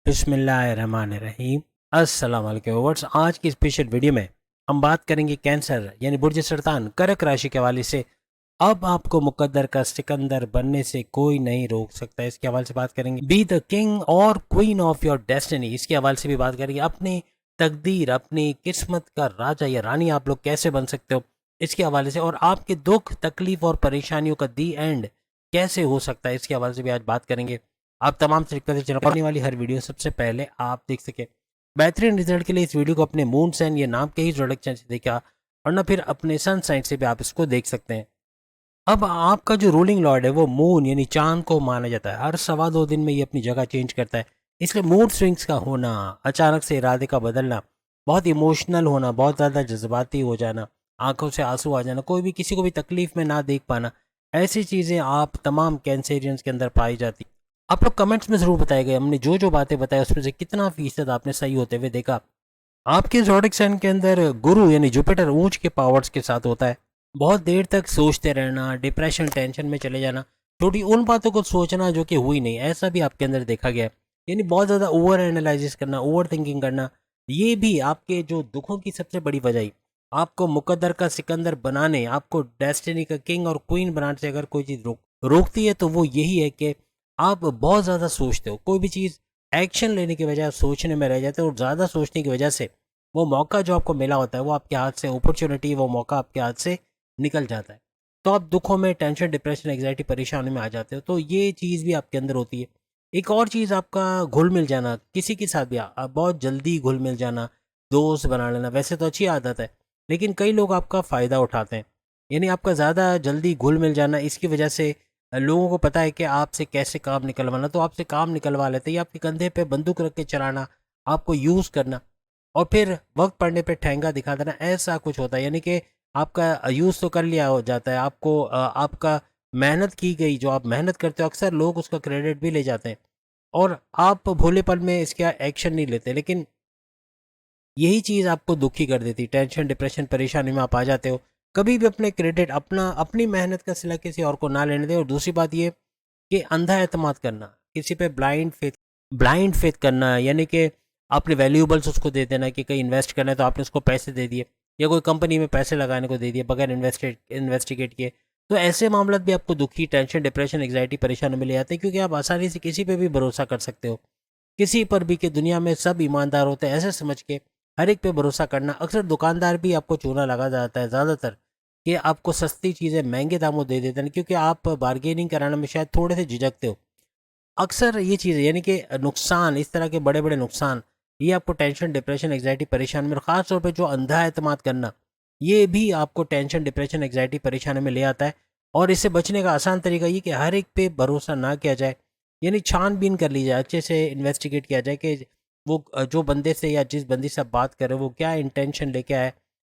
बिस्मिल्लाहिर्रहमानिर्रहीम। अस्सलाम वालेकुम व्यूअर्स। आज की स्पेशल वीडियो में हम बात करेंगे कैंसर यानी बुर्ज सरतान कर्क राशि के हवाले से। अब आपको मुकद्दर का सिकंदर बनने से कोई नहीं रोक सकता, इसके हवाले से बात करेंगे। बी द किंग और क्वीन ऑफ योर डेस्टिनी, इसके हवाले से भी बात करेंगे। अपनी तकदीर, अपनी किस्मत का राजा या रानी आप लोग कैसे बन सकते हो, इसके हवाले से। और आपके दुख, तकलीफ और परेशानियों का दी एंड कैसे हो सकता है, इसके हवाले से भी आज बात करेंगे। आप तमाम तरीके से चैनल आने वाली हर वीडियो सबसे पहले आप देख सके। बेहतरीन रिजल्ट के लिए इस वीडियो को अपने मून साइन या नाम के ही प्रोडक्शन से देखा, और ना फिर अपने सन साइन से भी आप इसको देख सकते हैं। अब आपका जो रूलिंग लॉर्ड है वो मून यानी चांद को माना जाता है। हर 2.25 दिन में ये अपनी जगह चेंज करता है, इसलिए मूड स्विंग्स का होना, अचानक से इरादे का बदलना, बहुत इमोशनल होना, बहुत ज़्यादा जज्बाती हो जाना, आंखों से आंसू आ जाना, कोई भी किसी को भी तकलीफ में ना देख पाना, ऐसी चीज़ें आप तमाम कैंसेरियंस के अंदर पाई जाती। आप लोग कमेंट्स में ज़रूर बताएंगे हमने जो जो बातें बताई उसमें से कितना फीसद आपने सही होते हुए देखा। आपके ज़ोडिक साइन के अंदर गुरु यानी जुपिटर ऊंच के पावर्स के साथ होता है। बहुत देर तक सोचते रहना, डिप्रेशन, टेंशन में चले जाना, छोटी उन बातों को सोचना जो कि हुई नहीं, ऐसा भी आपके अंदर देखा गया है। यानी बहुत ज़्यादा ओवर एनालिसिस करना, ओवर थिंकिंग करना, ये भी आपके जो दुखों की सबसे बड़ी वजह है। आपको मुकद्दर का सिकंदर बनाने, आपको डेस्टिनी का किंग और क्वीन बनाने से अगर कोई चीज़ रोकती है तो वो यही है कि आप बहुत ज़्यादा सोचते हो। कोई भी चीज़ एक्शन लेने की बजाय सोचने में रह जाते हो, और ज़्यादा सोचने की वजह से वो मौका जो आपको मिला होता है वो आपके हाथ से, अपॉर्चुनिटी, वो मौका आपके हाथ से निकल जाता है। तो आप दुखों में, टेंशन, डिप्रेशन, एंग्जाइटी, परेशानी में आ जाते हो। तो ये चीज़ भी आपके अंदर होती है। एक और चीज़, आपका घुल मिल जाना किसी के साथ भी, बहुत जल्दी घुल मिल जाना, दोस्त बना लेना, वैसे तो अच्छी आदत है, लेकिन कई लोग आपका फ़ायदा उठाते हैं। यानी आपका ज़्यादा जल्दी घुल मिल जाना, इसकी वजह से लोगों को पता है कि आपसे कैसे काम निकलवाना, तो आपसे काम निकलवा लेते हैं। या आपके कंधे पे बंदूक रख के चलाना, आपको यूज़ करना, और फिर वक्त पड़ने पे ठेंगा दिखा देना, ऐसा कुछ होता है। यानी कि आपका यूज़ तो कर लिया हो जाता है, आपको आपका मेहनत की गई, जो आप मेहनत करते हो, अक्सर लोग उसका क्रेडिट भी ले जाते हैं, और आप भोलेपन में इसका एक्शन नहीं लेते। लेकिन यही चीज़ आपको दुखी कर देती, टेंशन, डिप्रेशन, परेशानी में आप आ जाते हो। कभी भी अपने क्रेडिट, अपनी मेहनत का सिला किसी और को ना लेने दें। और दूसरी बात ये कि अंधा एतमाद करना, किसी पे ब्लाइंड फेथ करना, यानी कि अपने वैल्यूएबल्स उसको दे देना कि कहीं इन्वेस्ट करना है तो आपने उसको पैसे दे दिए, या कोई कंपनी में पैसे लगाने को दे दिए बगैर इन्वेस्टिगेट किए। तो ऐसे मामला भी आपको दुखी, टेंशन, डिप्रेशन, एंग्जाइटी, परेशानी में ले आते हैं, क्योंकि आप आसानी से किसी पे भी भरोसा कर सकते हो। किसी पर भी, कि दुनिया में सब ईमानदार होते हैं ऐसे समझ के हर एक पे भरोसा करना। अक्सर दुकानदार भी आपको चूना लगा जाता है ज़्यादातर, कि आपको सस्ती चीज़ें महंगे दामों दे देते हैं, क्योंकि आप बार्गेनिंग कराने में शायद थोड़े से झिझकते हो। अक्सर ये चीज़ है, यानी कि नुकसान, इस तरह के बड़े बड़े नुकसान, ये आपको टेंशन, डिप्रेशन, एंग्जाइटी, परेशानी में, और ख़ास तौर पे जो अंधा एतमाद करना, ये भी आपको टेंशन, डिप्रेशन, एंग्जाइटी, परेशानी में ले आता है। और इससे बचने का आसान तरीका ये कि हर एक पे भरोसा ना किया जाए। यानी छानबीन कर ली जाए, अच्छे से इन्वेस्टिगेट किया जाए कि वो जो बंदे से या जिस बंदी से आप बात कर रहे हो वो क्या इंटेंशन लेके आया है,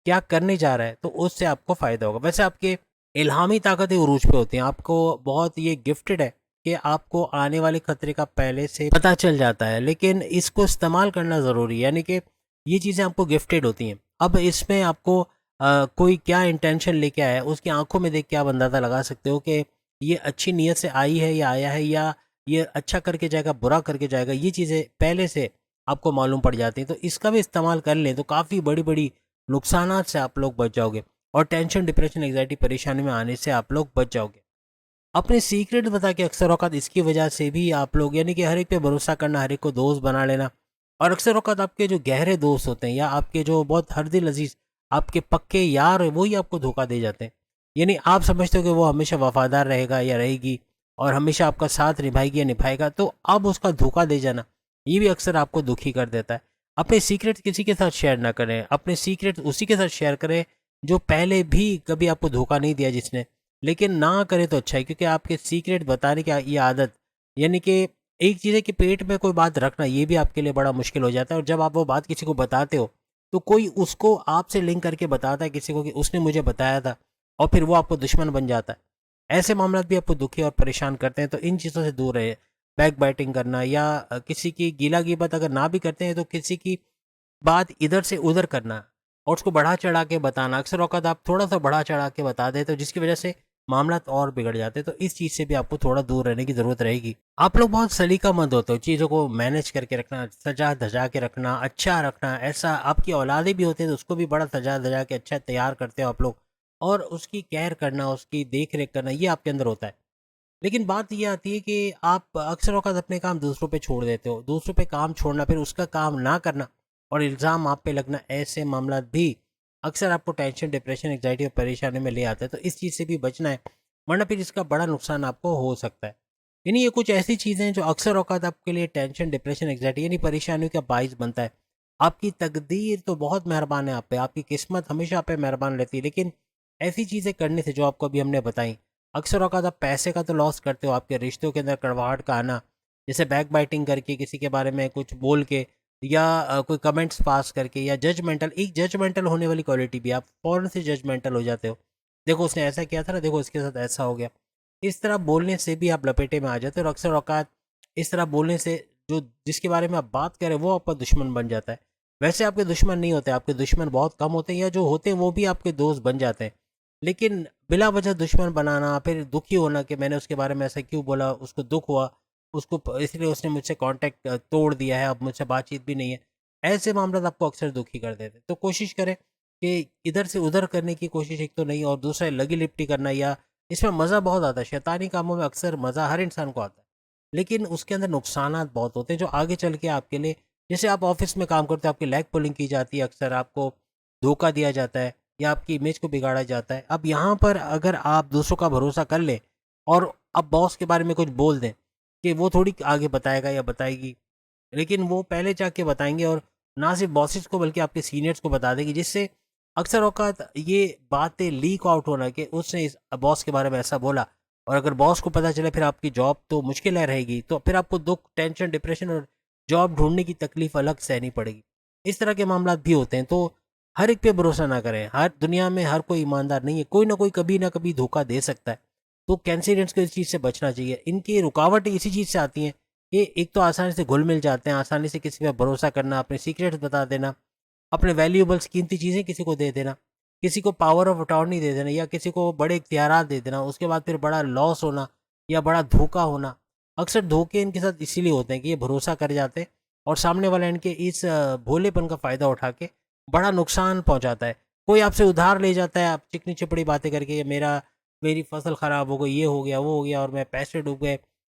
क्या करने जा रहा है, तो उससे आपको फ़ायदा होगा। वैसे आपके इल्हामी ताकतें उरूज पे होती हैं, आपको बहुत ये गिफ्टेड है कि आपको आने वाले खतरे का पहले से पता चल जाता है, लेकिन इसको इस्तेमाल करना ज़रूरी है। यानी कि ये चीज़ें आपको गिफ्टेड होती हैं। अब इसमें आपको कोई क्या इंटेंशन लेके आया है, उसकी आंखों में देख के आप अंदाज़ा लगा सकते हो कि ये अच्छी नीयत से आई है या आया है, या ये अच्छा करके जाएगा, बुरा करके जाएगा। ये चीज़ें पहले से आपको मालूम पड़ जाती हैं, तो इसका भी इस्तेमाल कर लें तो काफ़ी बड़ी बड़ी नुकसानात से आप लोग बच जाओगे, और टेंशन, डिप्रेशन, एंग्जाइटी, परेशानी में आने से आप लोग बच जाओगे। अपने सीक्रेट बता के अक्सर औकात इसकी वजह से भी आप लोग, यानी कि हर एक पे भरोसा करना, हर एक को दोस्त बना लेना, और अक्सर औकात आपके जो गहरे दोस्त होते हैं या आपके जो बहुत हरदिल अजीज, आपके पक्के यार, वही आपको धोखा दे जाते हैं। यानी आप समझते हो कि वो हमेशा वफादार रहेगा या रहेगी, और हमेशा आपका साथ निभाएगी या निभाएगा, तो अब उसका धोखा दे जाना, ये भी अक्सर आपको दुखी कर देता है। अपने सीक्रेट किसी के साथ शेयर ना करें, अपने सीक्रेट उसी के साथ शेयर करें जो पहले भी कभी आपको धोखा नहीं दिया जिसने। लेकिन ना करे तो अच्छा है, क्योंकि आपके सीक्रेट बताने की ये आदत, यानी कि एक चीज़ है कि पेट में कोई बात रखना, ये भी आपके लिए बड़ा मुश्किल हो जाता है। और जब आप वो बात किसी को बताते हो तो कोई उसको आपसे लिंक करके बताता है किसी को कि उसने मुझे बताया था, और फिर वो आपको दुश्मन बन जाता है। ऐसे मामला भी आपको दुखी और परेशान करते हैं, तो इन चीज़ों से दूर रहे। बैक बाइटिंग करना, या किसी की गीला गिबत अगर ना भी करते हैं तो किसी की बात इधर से उधर करना, और उसको बढ़ा चढ़ा के बताना। अक्सर औक़ात आप थोड़ा सा बढ़ा चढ़ा के बता देते हो, जिसकी वजह से मामला और बिगड़ जाते हैं। तो इस चीज़ से भी आपको थोड़ा दूर रहने की ज़रूरत रहेगी। आप लोग बहुत सलीकामंद होते हो, चीज़ों को मैनेज करके रखना, सजा धजा के रखना, अच्छा रखना। ऐसा आपकी औलादे भी होते हैं तो उसको भी बड़ा सजा धजा के अच्छा तैयार करते हो आप लोग, और उसकी केयर करना, उसकी देख रेख करना, ये आपके अंदर होता है। लेकिन बात ये आती है कि आप अक्सर औक़ात अपने काम दूसरों पे छोड़ देते हो। दूसरों पे काम छोड़ना, फिर उसका काम ना करना और इल्ज़ाम आप पे लगना, ऐसे मामलात भी अक्सर आपको टेंशन, डिप्रेशन, एंग्ज़ायटी और परेशानी में ले आते हैं। तो इस चीज़ से भी बचना है, वरना फिर इसका बड़ा नुकसान आपको हो सकता है। यानी ये कुछ ऐसी चीज़ें हैं जो अक्सर औक़ात आपके लिए टेंशन, डिप्रेशन, एंग्ज़ायटी यानी परेशानियों का बाइस बनता है। आपकी तकदीर तो बहुत मेहरबान है आप पे, आपकी किस्मत हमेशा आप पे मेहरबान रहती है, लेकिन ऐसी चीज़ें करने से जो आपको अभी हमने बताई, अक्सर औक़ात आप पैसे का तो लॉस करते हो, आपके रिश्तों के अंदर कड़वाहट का आना, जैसे बैक बाइटिंग करके किसी के बारे में कुछ बोल के, या कोई कमेंट्स पास करके, या जजमेंटल, एक जजमेंटल होने वाली क्वालिटी भी, आप फ़ौरन से जजमेंटल हो जाते हो। देखो उसने ऐसा किया था ना, देखो इसके साथ ऐसा हो गया। इस तरह बोलने से भी आप लपेटे में आ जाते हो, और अक्सर औक़ात इस तरह बोलने से जो जिसके बारे में आप बात कर रहे हो वो आपका दुश्मन बन जाता है। वैसे आपके दुश्मन नहीं होते, आपके दुश्मन बहुत कम होते हैं, या जो होते हैं वो भी आपके दोस्त बन जाते हैं। लेकिन बिला वजह दुश्मन बनाना, फिर दुखी होना कि मैंने उसके बारे में ऐसा क्यों बोला, उसको दुःख हुआ, उसको इसलिए उसने मुझसे कॉन्टैक्ट तोड़ दिया है, अब मुझसे बातचीत भी नहीं है। ऐसे मामला आपको अक्सर दुखी कर देते हैं। तो कोशिश करें कि इधर से उधर करने की कोशिश एक तो नहीं, और दूसरा लगी लिपटी करना, या इसमें मज़ा बहुत आता है। शैतानी कामों में अक्सर मज़ा हर इंसान को आता है, लेकिन उसके अंदर नुकसानात बहुत होते हैं जो आगे चल के आपके लिए, जैसे आप ऑफिस में काम करते हो, आपकी लेग पुलिंग की जाती है, अक्सर आपको धोखा दिया जाता है, या आपकी इमेज को बिगाड़ा जाता है। अब यहाँ पर अगर आप दूसरों का भरोसा कर लें और अब बॉस के बारे में कुछ बोल दें कि वो थोड़ी आगे बताएगा या बताएगी, लेकिन वो पहले जाके बताएंगे, और ना सिर्फ बॉसेस को बल्कि आपके सीनियर्स को बता देगी, जिससे अक्सर औकात ये बातें लीक आउट होना कि उसने इस बॉस के बारे में ऐसा बोला, और अगर बॉस को पता चले फिर आपकी जॉब तो मुश्किल रहेगी, तो फिर आपको दुख, टेंशन, डिप्रेशन और जॉब ढूंढने की तकलीफ अलग सहनी पड़ेगी। इस तरह के मामला भी होते हैं। तो हर एक पे भरोसा ना करें, हर दुनिया में हर कोई ईमानदार नहीं है, कोई ना कोई कभी ना कभी धोखा दे सकता है। तो कैंसिडेंट्स को इस चीज़ से बचना चाहिए। इनकी रुकावट इसी चीज़ से आती है कि एक तो आसानी से घुल मिल जाते हैं, आसानी से किसी पर भरोसा करना, अपने सीक्रेट्स बता देना, अपने वैल्यूएबल्स कीमती चीज़ें किसी को दे देना, किसी को पावर ऑफ अटॉर्नी दे देना, या किसी को बड़े इख्तियारात दे देना, उसके बाद फिर बड़ा लॉस होना या बड़ा धोखा होना। अक्सर धोखे इनके साथ इसीलिए होते हैं कि ये भरोसा कर जाते हैं, और सामने वाला इनके इस भोलेपन का फ़ायदा उठा के बड़ा नुकसान पहुंचाता है। कोई आपसे उधार ले जाता है, आप चिकनी चपड़ी बातें करके, ये मेरी फसल ख़राब हो गई, ये हो गया, वो हो गया, और मैं पैसे डूब गए,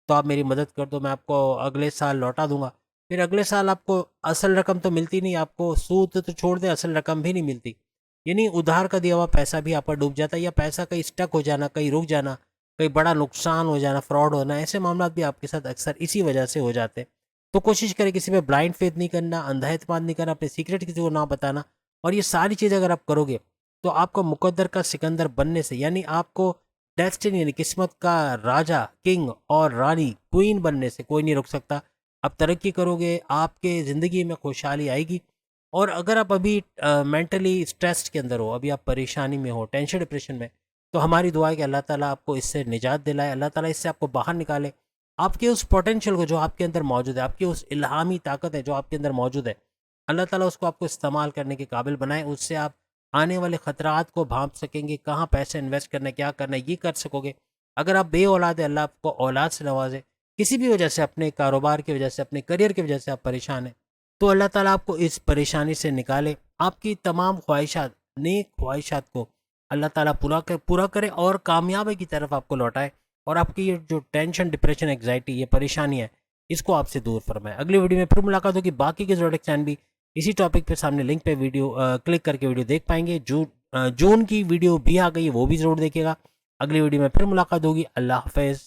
तो आप मेरी मदद कर दो, मैं आपको अगले साल लौटा दूंगा। फिर अगले साल आपको असल रकम तो मिलती नहीं, आपको सूद तो छोड़ दे, असल रकम भी नहीं मिलती। यानी उधार का दिया हुआ पैसा भी आपका डूब जाता है, या पैसा कहीं स्टक हो जाना, कहीं रुक जाना, कहीं बड़ा नुकसान हो जाना, फ्रॉड होना, ऐसे मामला भी आपके साथ अक्सर इसी वजह से हो जाते हैं। तो कोशिश करें किसी पे ब्लाइंड फेथ नहीं करना, अंधा एतमाद नहीं करना, अपने सीक्रेट किसी को ना बताना, और ये सारी चीज़ अगर आप करोगे तो आपको मुकद्दर का सिकंदर बनने से, यानी आपको डेस्टिनी यानी किस्मत का राजा, किंग और रानी, क्वीन बनने से कोई नहीं रोक सकता। आप तरक्की करोगे, आपके ज़िंदगी में खुशहाली आएगी। और अगर आप अभी मेंटली स्ट्रेस्ड के अंदर हो, अभी आप परेशानी में हो, टेंशन डिप्रेशन में, तो हमारी दुआ है कि अल्लाह ताला आपको इससे निजात दिलाए, अल्लाह ताला इससे आपको बाहर निकाले। आपके उस पोटेंशियल को जो आपके अंदर मौजूद है, आपकी उस इल्हामी ताकत है जो आपके अंदर मौजूद है, अल्लाह ताला उसको आपको इस्तेमाल करने के काबिल बनाए। उससे आप आने वाले ख़तरात को भांप सकेंगे, कहाँ पैसे इन्वेस्ट करना है, क्या करना है, ये कर सकोगे। अगर आप बे औलाद है, अल्लाह आपको औलाद से नवाजे, किसी भी वजह से, अपने कारोबार की वजह से, अपने करियर की वजह से आप परेशान हैं, तो अल्लाह ताला आपको इस परेशानी से निकाले। आपकी तमाम ख्वाहिशात, नेक ख्वाहिशात को अल्लाह ताला पूरा करे, और कामयाबी की तरफ आपको लौटाए, और आपकी ये जो टेंशन, डिप्रेशन, एग्जाइटी, ये परेशानी है, इसको आपसे दूर फरमाए। अगली वीडियो में फिर मुलाकात होगी। बाकी के ज़ोडिएक साइन भी इसी टॉपिक पे सामने लिंक पे वीडियो क्लिक करके वीडियो देख पाएंगे। जून की वीडियो भी आ गई है, वो भी ज़रूर देखिएगा। अगली वीडियो में फिर मुलाकात होगी। अल्लाह हाफ़िज़।